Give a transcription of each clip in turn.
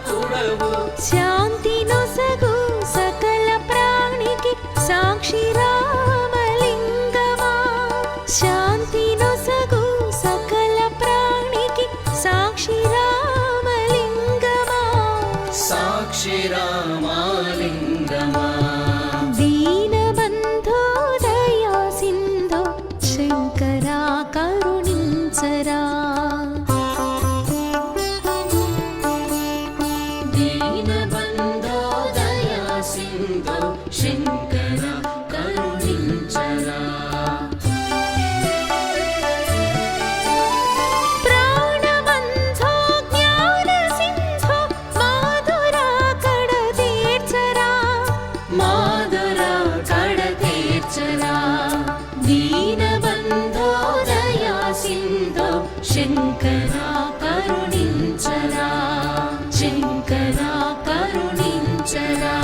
నాయకుడవు శాంతి నొసగు సకల ప్రాణికి సాక్షి రామలింగమా శాంతి నొసగు సకల ప్రాణికి సాక్షి రామలింగమా సాక్షి రామలింగమా దీనబంధో దయా సింధో శంకరా కరుణించరా దీనబంధో దయా సింధో శంకర కరుణించరా ప్రాణబంధో జ్ఞాన సింధో మాధురా కడ తీర్చరా మాధురా కడ తీర్చరా దీనబంధో దయా సింధో శంకరా కరుణించరా శంకరా కరుణించరా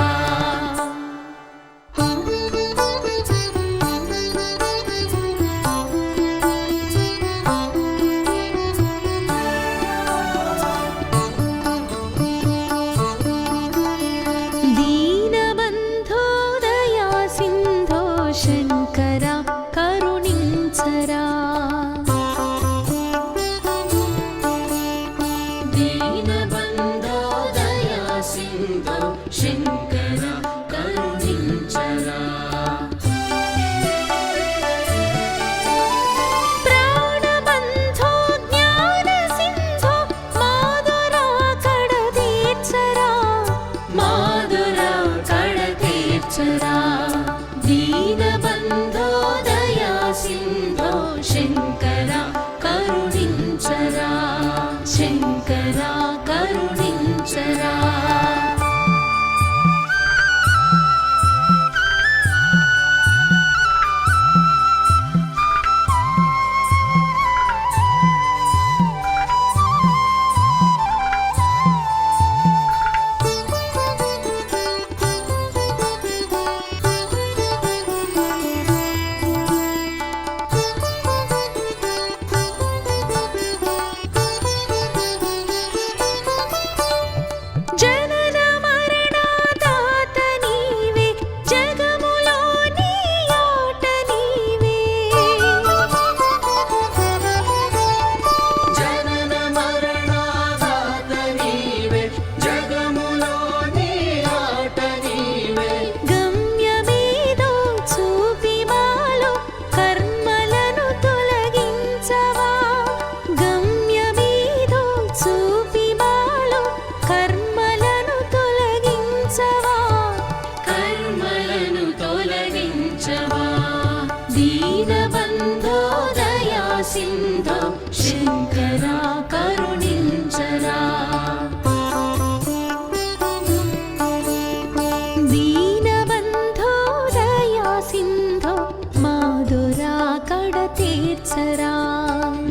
దీనబంధో దయా సింధో శంకరా కరుణించరా దీనబంధో దయా సింధో శంకర కరుణించరా ప్రాణబంధో జ్ఞాన సింధో మాధురా కడ తీర్చరా మాధురా కడ తీర్చరా దీనబంధో దయా సింధో శంకర కరుణించరా శంకరా కరుణించరా జనన మరణదాత నీవే జగములోని ఆట నీవే జనన మరణాదాత నీవే జగములోని ఆట నీవే గమ్యమేదో చూపి మాలో కర్మలను తొలగించవా గమ్యమేదో చూపి మాలో కర్మలను తొలగించవా కర్మలను తొలగించవా దీనబంధో దయా సింధో శంకరా కరుణించరా దీనబంధో దయా సింధో మాధురా కడ తీర్చరా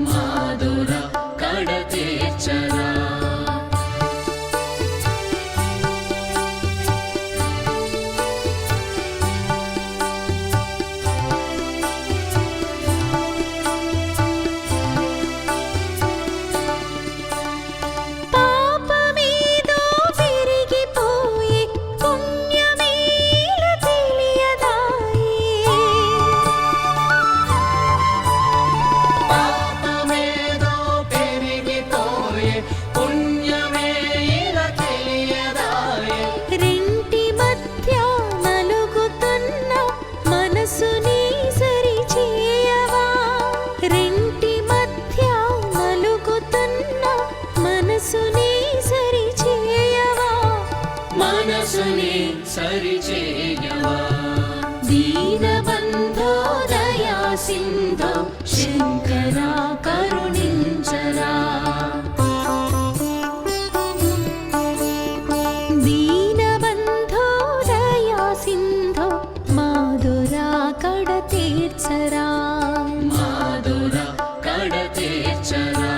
మాధురా కడ తీర్చరా పాపమేదో పెరిగిపోయి పుణ్యమేల తెలియదాయే పాపమేదో పెరిగిపోయే పుణ్యమే ఇలా తెలియదాయే రెంటి మధ్య నలుగుతున్న మనసుని సరి చేయవా రెంటి మధ్య నలుగుతున్న మనసుని సరి చేయవా మనసుని సరిచేయవా దీనబంధో దయా సింధో శంకరా కరుణించరా దీనబంధో దయా సింధో మాధురా కడ తీర్చరా మాధురా కడ తీర్చరా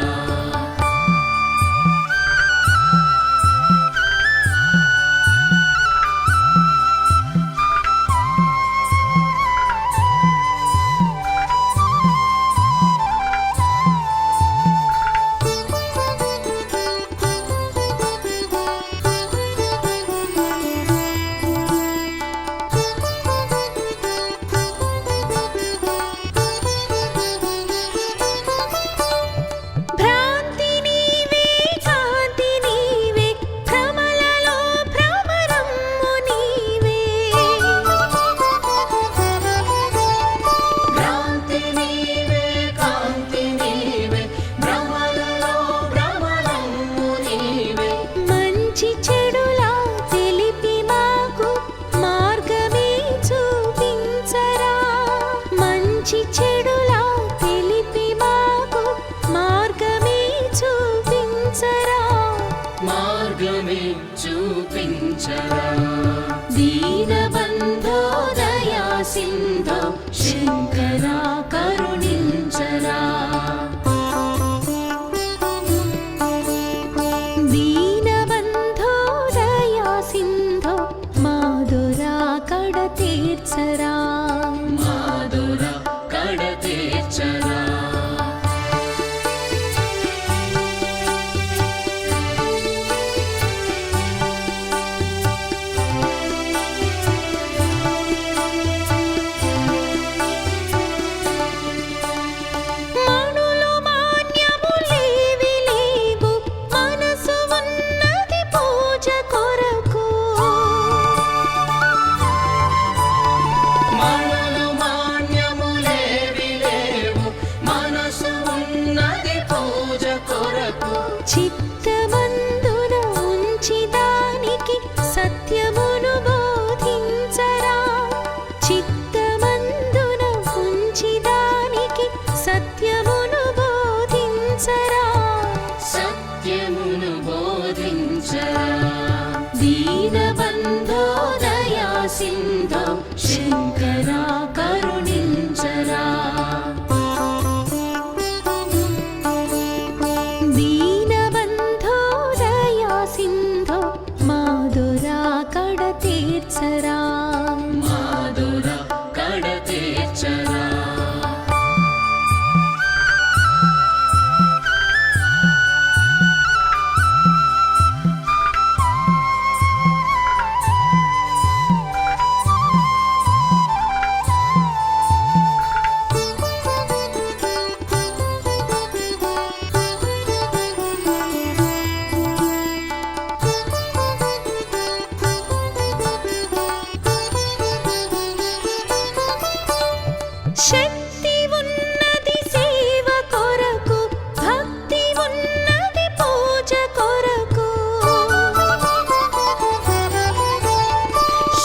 మార్గమే చూపించరా దీనబంధో దయా సింధో శంకరా కరుణించరా దీనబంధో దయా సింధో మాధురా కడ తీర్చరా మాధుర కడ తీర్చరా మణులు మాన్యములేవి లేవు మనసు ఉన్నది పూజ కొరకు మణులు మాన్యములేవి లేవు మనసు ఉన్నది పూజ కొరకు చిత్తమందున ఉంచి దానికి సత్యమును బోధించరా చిత్తమందున ఉంచి దానికి సత్యమును బోధించరా సత్యమును బోధించరా దీనబంధో దయా సింధో శంకరా కరుణించరా దీనబంధో దయా సింధో మాధురా కడ తీర్చరా మాధుర కడ తీర్చరా శక్తి ఉన్నది సేవ కొరకు భక్తి ఉన్నది పూజ కొరకు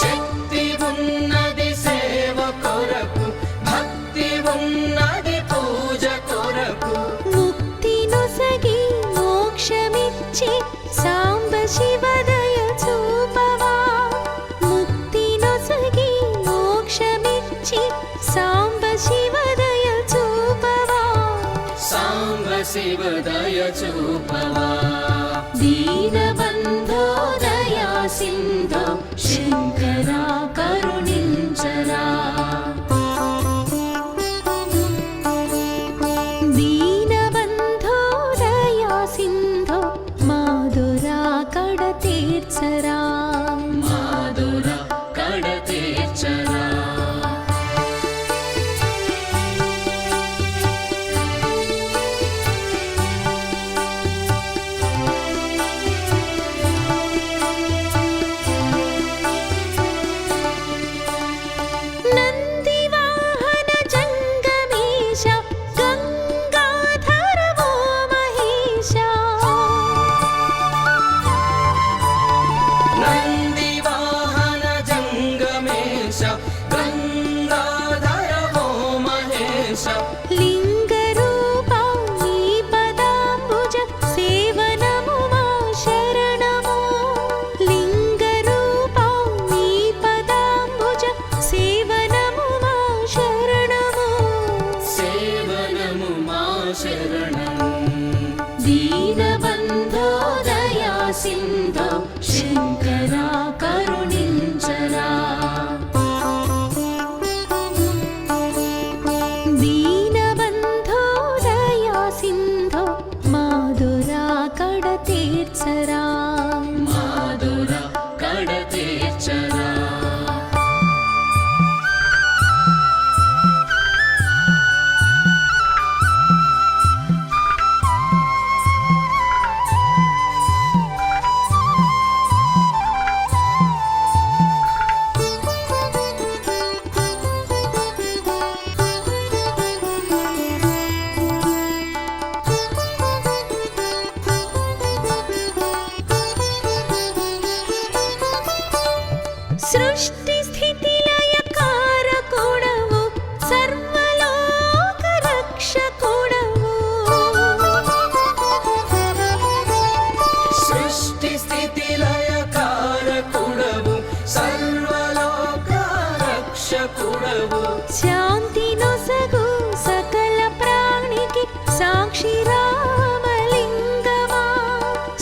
శక్తి ఉన్నది సేవ కొరకు భక్తి ఉన్నది పూజ కొరకు ముక్తి నొసగి మోక్షమిచ్చి సాంబ శివదయ చూపవా ముక్తి నొసగి మోక్షమిచ్చి సాంబ శివదయ చూపవా సాంబ శివ దయ చూపవా దీనబంధో దయా సింధో శంకరా కరుణించరా దీనబంధో దయా సింధో మాధురా కడ తీర్చరా మాధుర కడ తీర్చరా నందివాహన జంగమేశ గంగాధర ఓ మహేశ నంది వాహన జంగమేశ గంగాధర ఓ మహేశ లింగ రూపా నీ పదాంబుజ సేవనము మా శరణము లింగ రూపా నీ పదాంబుజ సేవనము మా శరణము సేవనము మా శరణం దీనబంధో దయా సింధో శంకరా కరుణించరా దీనబంధో దయా సింధో మాధురా కడ తీర్చరా మాధుర కడ తీర్చరా సృష్టి స్థితి లయ కారకుడవు సర్వలోక రక్షకుడవు సృష్టి స్థితి లయకారకుడవు సర్వలోక రక్షకుడవు శాంతి నొసగు సకల ప్రాణికి సాక్షి రామలింగమా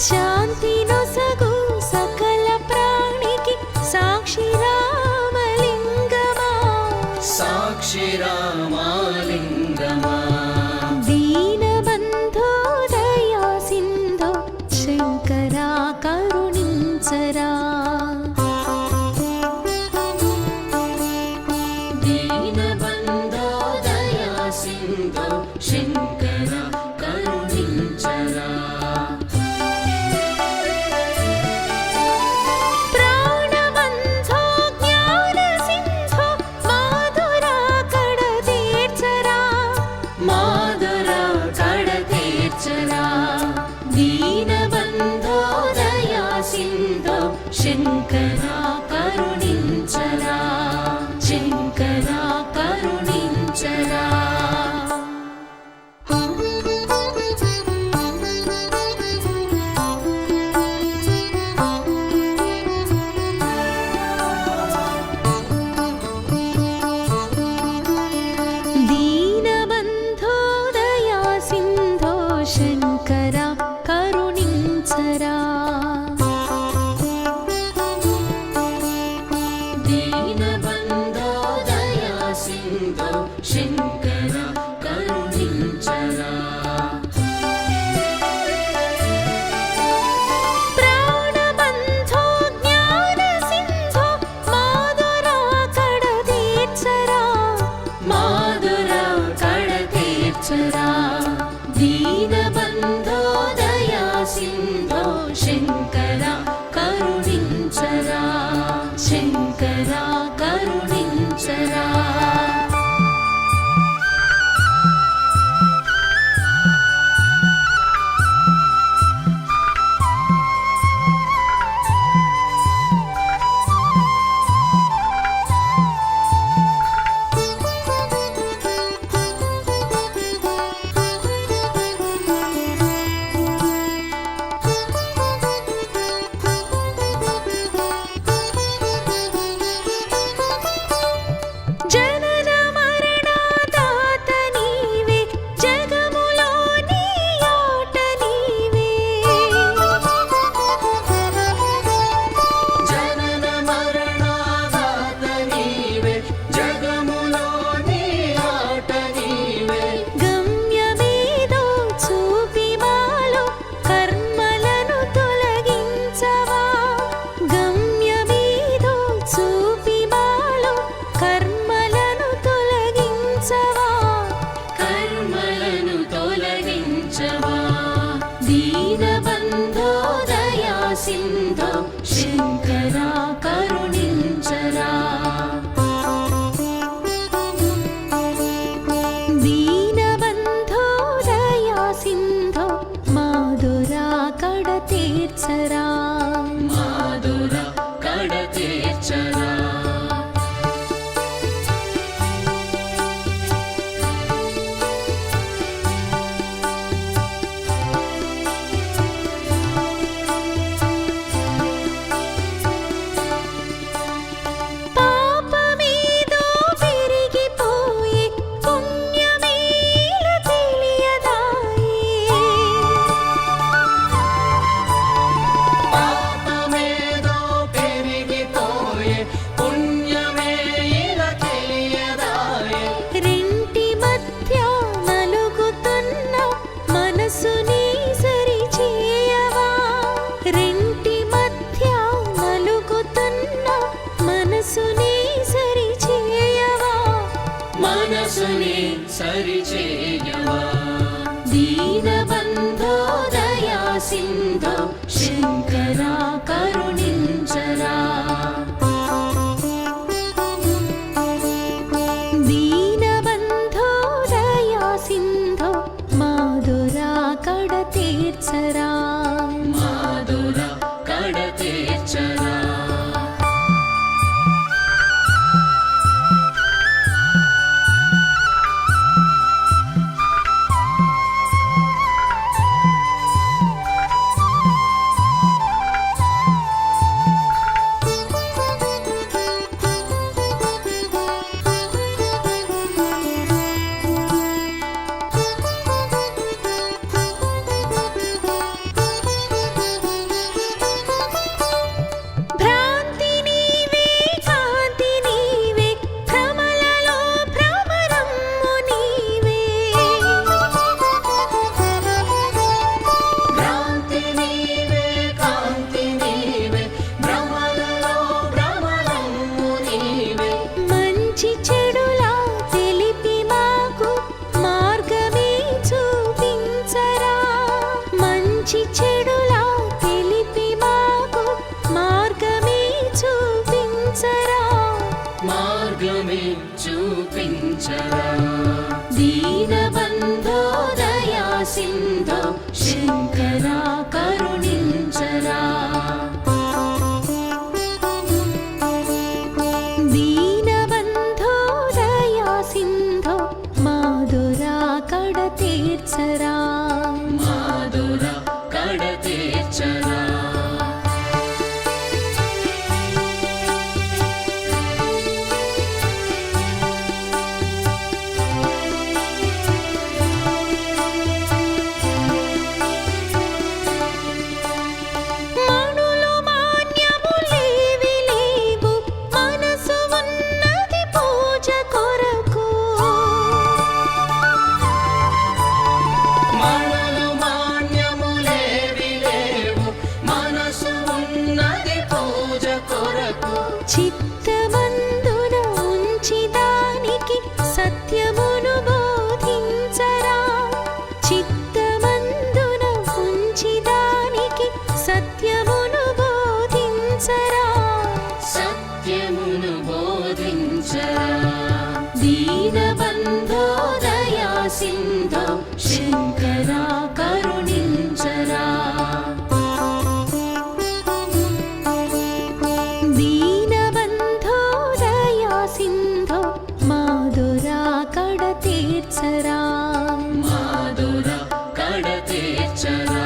శాంతి నొసగు సకల ప్రాణికి సాక్షి రామలింగమా సాక్షి రామలింగమా దీనబంధో దయా సింధో శంకరా కరుణించరా దీనబంధో దయా సింధో శంకర కరుణించరా ప్రాణబంధో జ్ఞాన సింధో మాధురా కడ తీర్చరా మాధురా కడ తీర్చరా దీనబంధో దయా సింధో శంకర కరుణించరా శంకర కరుణించరా దీనబంధో దయా సింధో శంకరా కరుణించరా దీనబంధో దయా సింధో శంకర కరుణించరా ప్రాణబంధో జ్ఞాన సింధో మాధురా కడ తీర్చరా మాధురా కడ తీర్చరా దీనబంధో దయా సింధో శంకర కరుణించరా శంకర కరుణించరా జనన మరణదాత నీవే జగములోని ఆట నీవే జనన మరణాదాత నీవే జగములోని ఆట నీవే గమ్యమేదో చూపి మాలో కర్మలను తొలగించవా గమ్యమేదో చూపి మాలో కర్మలను తొలగించవా కర్మలను తొలగించవా దీనబంధో దయా సింధో శంకర కరుణించరా దీనబంధో దయా సింధో మాధురా కడ తీర్చరా మాధురా కడ తీర్చరా పాపమేదో పెరిగిపోయే పుణ్యమేల తెలియదాయే పాపమేదో పెరిగిపోయే పుణ్యమే ఇలా తెలియదాయే రెంటి మధ్య నలుగుతున్న మనసుని సరి చేయవా రెంటి మధ్య నలుగుతున్న మనసుని సరి చేయవా మనసుని సరిచేయవా దీనబంధో దయా సింధో శంకర కరుణించరా దీనబంధో దయా సింధో మాధురా కడ తీర్చరా మాధురా కడ తీర్చరా కరుణించరా దీనబంధో దయా సింధో శంకరా కరుణించరా దీనబంధో దయా సింధో మాధురా కడ తీర్చరా మాధురా కడ తీర్చరా మణులు మాన్యములేవి లేవు మనసు ఉన్నది పూజ కొరకు మణులు మాన్యములేవి లేవు మనసు ఉన్నది పూజ కొరకు చిత్తమందున ఉంచి దానికి సత్యమును బోధించరా చిత్తమందున ఉంచి దానికి సత్యమును బోధించరా సత్యమును బోధించరా దీనబంధో దయా సింధో శంకరా కరుణించరా దీనబంధో దయా సింధో మాధురా కడ తీర్చరా మాధురా కడ తీర్చరా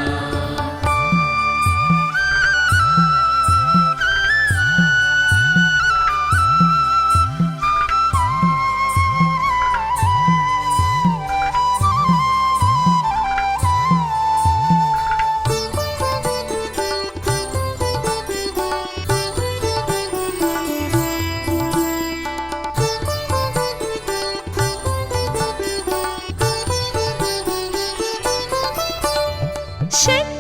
శక్తి